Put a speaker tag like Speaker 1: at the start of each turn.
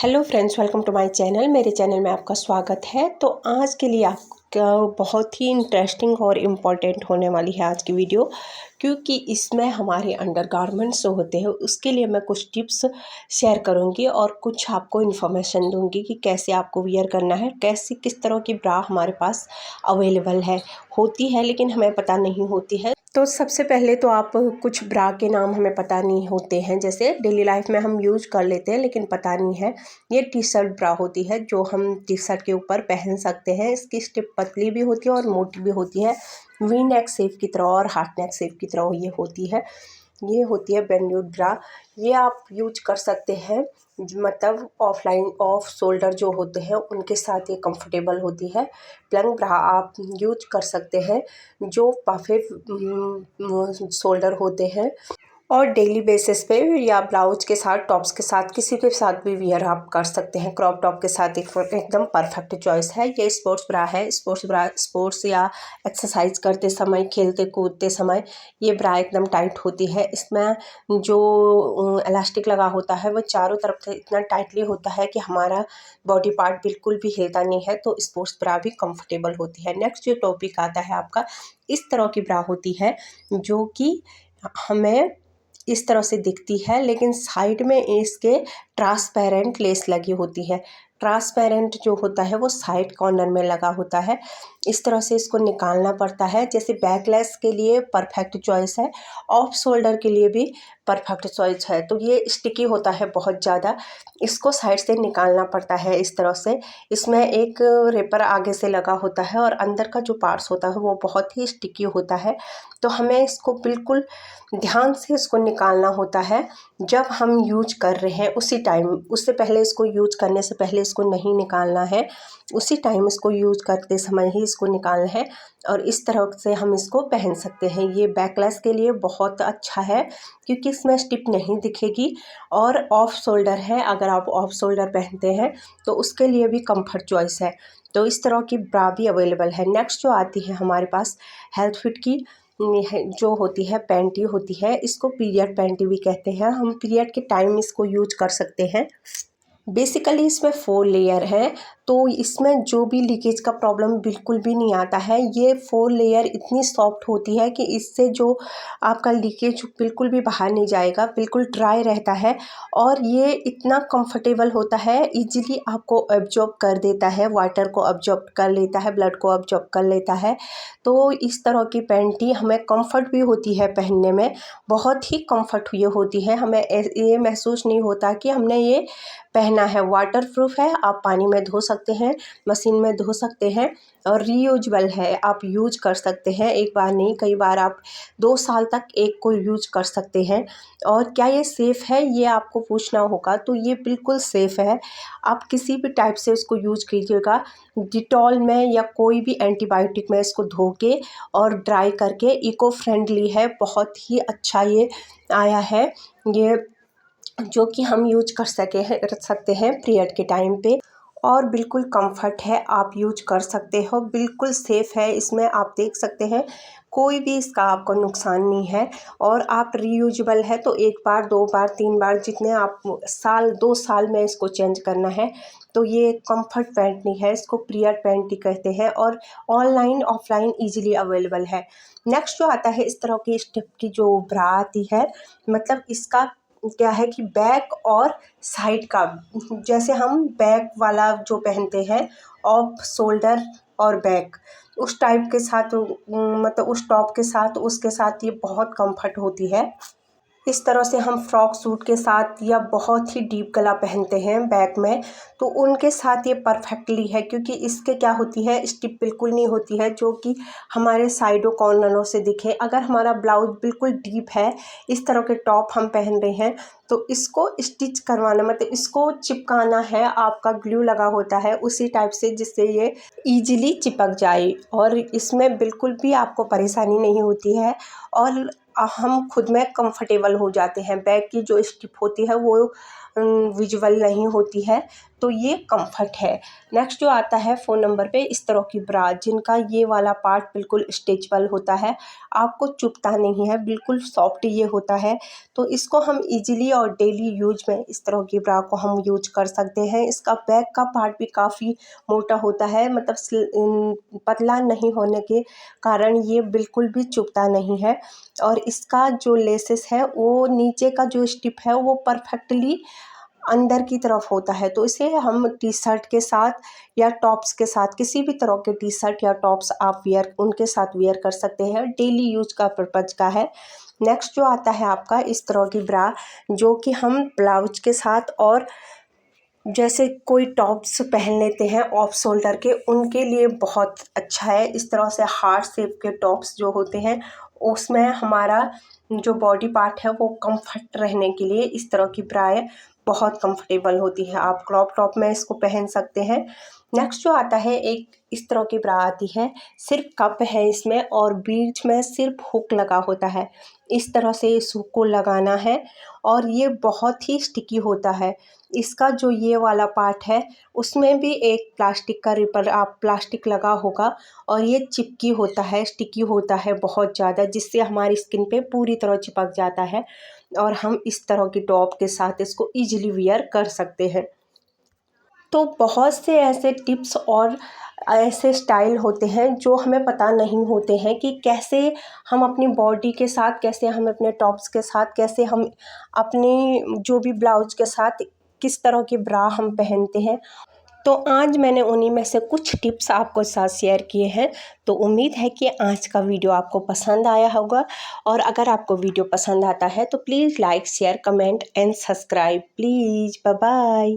Speaker 1: Hello friends, welcome to my channel. मेरे channel में आपका स्वागत है। तो आज के लिए आपका बहुत ही इंटरेस्टिंग और इम्पॉर्टेंट होने वाली है आज की वीडियो, क्योंकि इसमें हमारे अंडरगारमेंट्स जो होते हैं उसके लिए मैं कुछ टिप्स शेयर करूंगी और कुछ आपको इन्फॉर्मेशन दूंगी कि कैसे आपको वियर करना है, कैसी किस तरह की ब्रा हमारे पास अवेलेबल होती है लेकिन हमें पता नहीं होती है। तो सबसे पहले तो आप कुछ ब्रा के नाम हमें पता नहीं होते हैं, जैसे डेली लाइफ में हम यूज कर लेते हैं लेकिन पता नहीं है। ये टी शर्ट ब्रा होती है जो हम टी शर्ट के ऊपर पहन सकते हैं। इसकी स्टिप पतली भी होती है और मोटी भी होती है, वी नेक शेप की तरह और हार्ट नेक शेप की तरह ये होती है। ये होती है बैंड्यूड ब्रा। ये आप यूज कर सकते हैं, मतलब ऑफलाइन ऑफ शोल्डर जो होते हैं उनके साथ ये कंफर्टेबल होती है। प्लंग ब्रा आप यूज कर सकते हैं जो परफेक्ट शोल्डर होते हैं और डेली बेसिस पे या ब्लाउज के साथ, टॉप्स के साथ, किसी के साथ भी वियर आप कर सकते हैं। क्रॉप टॉप के साथ एकदम परफेक्ट चॉइस है। ये स्पोर्ट्स ब्रा है। स्पोर्ट्स ब्रा स्पोर्ट्स या एक्सरसाइज करते समय, खेलते कूदते समय ये ब्रा एकदम टाइट होती है। इसमें जो इलास्टिक लगा होता है वो चारों तरफ से इतना टाइटली होता है कि हमारा बॉडी पार्ट बिल्कुल भी हिलता नहीं है। तो स्पोर्ट्स ब्रा भी कंफर्टेबल होती है। नेक्स्ट जो टॉपिक आता है आपका, इस तरह की ब्रा होती है जो कि हमें इस तरह से दिखती है लेकिन साइड में इसके ट्रांसपेरेंट लेस लगी होती है। ट्रांसपेरेंट जो होता है वो साइड कॉर्नर में लगा होता है। इस तरह से इसको निकालना पड़ता है। जैसे बैकलेस के लिए परफेक्ट चॉइस है, ऑफ शोल्डर के लिए भी परफेक्ट चॉइस है। तो ये स्टिकी होता है बहुत ज़्यादा, इसको साइड से निकालना पड़ता है इस तरह से। इसमें एक रेपर आगे से लगा होता है और अंदर का जो पार्ट्स होता है वो बहुत ही स्टिकी होता है। तो हमें इसको बिल्कुल ध्यान से इसको निकालना होता है जब हम यूज कर रहे हैं उसी टाइम। उससे पहले इसको यूज करने से पहले इसको नहीं निकालना है, उसी टाइम इसको यूज करते समय ही इसको निकालना है। और इस तरह से हम इसको पहन सकते हैं। ये बैकलेस के लिए बहुत अच्छा है क्योंकि इसमें स्टिप नहीं दिखेगी और ऑफ शोल्डर है। अगर आप ऑफ शोल्डर पहनते हैं तो उसके लिए भी कंफर्ट चॉइस है। तो इस तरह की ब्रा भी अवेलेबल है। नेक्स्ट जो आती है हमारे पास हेल्थ फिट की जो होती है, पैंटी होती है। इसको पीरियड पैंटी भी कहते हैं। हम पीरियड के टाइम इसको यूज कर सकते हैं। बेसिकली इसमें 4 लेयर है, तो इसमें जो भी लीकेज का प्रॉब्लम बिल्कुल भी नहीं आता है। ये 4 लेयर इतनी सॉफ्ट होती है कि इससे जो आपका लीकेज बिल्कुल भी बाहर नहीं जाएगा, बिल्कुल ड्राई रहता है। और ये इतना कंफर्टेबल होता है, इजीली आपको एब्जॉर्ब कर देता है, वाटर को एब्जॉर्ब कर लेता है, ब्लड को एब्जॉर्ब कर लेता है। तो इस तरह की पैंटी हमें कंफर्ट भी होती है पहनने में, बहुत ही कंफर्ट ये होती है। हमें ये महसूस नहीं होता कि हमने ये पहना है। वाटर प्रूफ है, आप पानी में धो सकते हैं, मशीन में धो सकते हैं और रीयूजेबल है, आप यूज कर सकते हैं। एक बार नहीं, कई बार आप 2 साल तक एक को यूज कर सकते हैं। और क्या ये सेफ़ है, ये आपको पूछना होगा। तो ये बिल्कुल सेफ़ है। आप किसी भी टाइप से इसको यूज कीजिएगा, डिटॉल में या कोई भी एंटीबायोटिक में इसको धो के और ड्राई करके। इको फ्रेंडली है, बहुत ही अच्छा ये आया है ये, जो कि हम यूज कर सकते हैं पीरियड के टाइम पे। और बिल्कुल कंफर्ट है, आप यूज कर सकते हो, बिल्कुल सेफ़ है। इसमें आप देख सकते हैं कोई भी इसका आपको नुकसान नहीं है। और आप रीयूजेबल है, तो 1 बार 2 बार 3 बार जितने आप साल 2 साल में इसको चेंज करना है। तो ये कंफर्ट पैंट नहीं है, इसको पीरियड पैंट ही कहते हैं और ऑनलाइन ऑफलाइन ईजिली अवेलेबल है। नेक्स्ट जो आता है, इस तरह की स्टेप की जो ब्रा आती है, मतलब इसका क्या है कि बैक और साइड का, जैसे हम बैक वाला जो पहनते हैं ऑफ शोल्डर और बैक, उस टाइप के साथ, मतलब उस टॉप के साथ, उसके साथ ये बहुत कंफर्ट होती है। इस तरह से हम फ्रॉक सूट के साथ या बहुत ही डीप गला पहनते हैं बैक में, तो उनके साथ ये परफेक्टली है क्योंकि इसके क्या होती है, स्टिप बिल्कुल नहीं होती है जो कि हमारे साइडों कॉर्नरों से दिखे। अगर हमारा ब्लाउज बिल्कुल डीप है, इस तरह के टॉप हम पहन रहे हैं, तो इसको स्टिच करवाना, मतलब इसको चिपकाना है, आपका ग्लू लगा होता है उसी टाइप से जिससे ये ईजिली चिपक जाए और इसमें बिल्कुल भी आपको परेशानी नहीं होती है। और हम खुद में कंफर्टेबल हो जाते हैं। बैक की जो स्टिप होती है वो विजुअल नहीं होती है, तो ये कंफर्ट है। नेक्स्ट जो आता है फ़ोन नंबर पे, इस तरह की ब्रा जिनका ये वाला पार्ट बिल्कुल स्ट्रेचेबल होता है, आपको चुभता नहीं है, बिल्कुल सॉफ्ट ये होता है। तो इसको हम इजीली और डेली यूज में इस तरह की ब्रा को हम यूज कर सकते हैं। इसका बैक का पार्ट भी काफ़ी मोटा होता है, मतलब पतला नहीं होने के कारण ये बिल्कुल भी चुभता नहीं है। और इसका जो लेसेस है वो नीचे का जो स्टिप है वो परफेक्टली अंदर की तरफ होता है। तो इसे हम टी शर्ट के साथ या टॉप्स के साथ, किसी भी तरह के टी शर्ट या टॉप्स आप उनके साथ वियर कर सकते हैं। डेली यूज का पर्पज का है। नेक्स्ट जो आता है आपका इस तरह की ब्रा, जो कि हम ब्लाउज के साथ और जैसे कोई टॉप्स पहन लेते हैं ऑफ शोल्डर के, उनके लिए बहुत अच्छा है। इस तरह से हार्ट शेप के टॉप्स जो होते हैं उसमें हमारा जो बॉडी पार्ट है वो कंफर्ट रहने के लिए इस तरह की ब्राएँ बहुत कंफर्टेबल होती है। आप क्रॉप टॉप में इसको पहन सकते हैं। नेक्स्ट जो आता है एक इस तरह की ब्रा आती है, सिर्फ कप है इसमें और बीच में सिर्फ हुक लगा होता है। इस तरह से इस हुक को लगाना है और ये बहुत ही स्टिकी होता है। इसका जो ये वाला पार्ट है उसमें भी एक प्लास्टिक का रिपर आप प्लास्टिक लगा होगा और ये चिपकी होता है, स्टिकी होता है बहुत ज़्यादा, जिससे हमारी स्किन पे पूरी तरह चिपक जाता है और हम इस तरह की टॉप के साथ इसको इजीली वियर कर सकते हैं। तो बहुत से ऐसे टिप्स और ऐसे स्टाइल होते हैं जो हमें पता नहीं होते हैं कि कैसे हम अपनी बॉडी के साथ, कैसे हम अपने टॉप्स के साथ, कैसे हम अपनी जो भी ब्लाउज के साथ किस तरह की ब्रा हम पहनते हैं। तो आज मैंने उन्हीं में से कुछ टिप्स आपको साथ शेयर किए हैं। तो उम्मीद है कि आज का वीडियो आपको पसंद आया होगा, और अगर आपको वीडियो पसंद आता है तो please like, share, comment and subscribe please. Bye bye.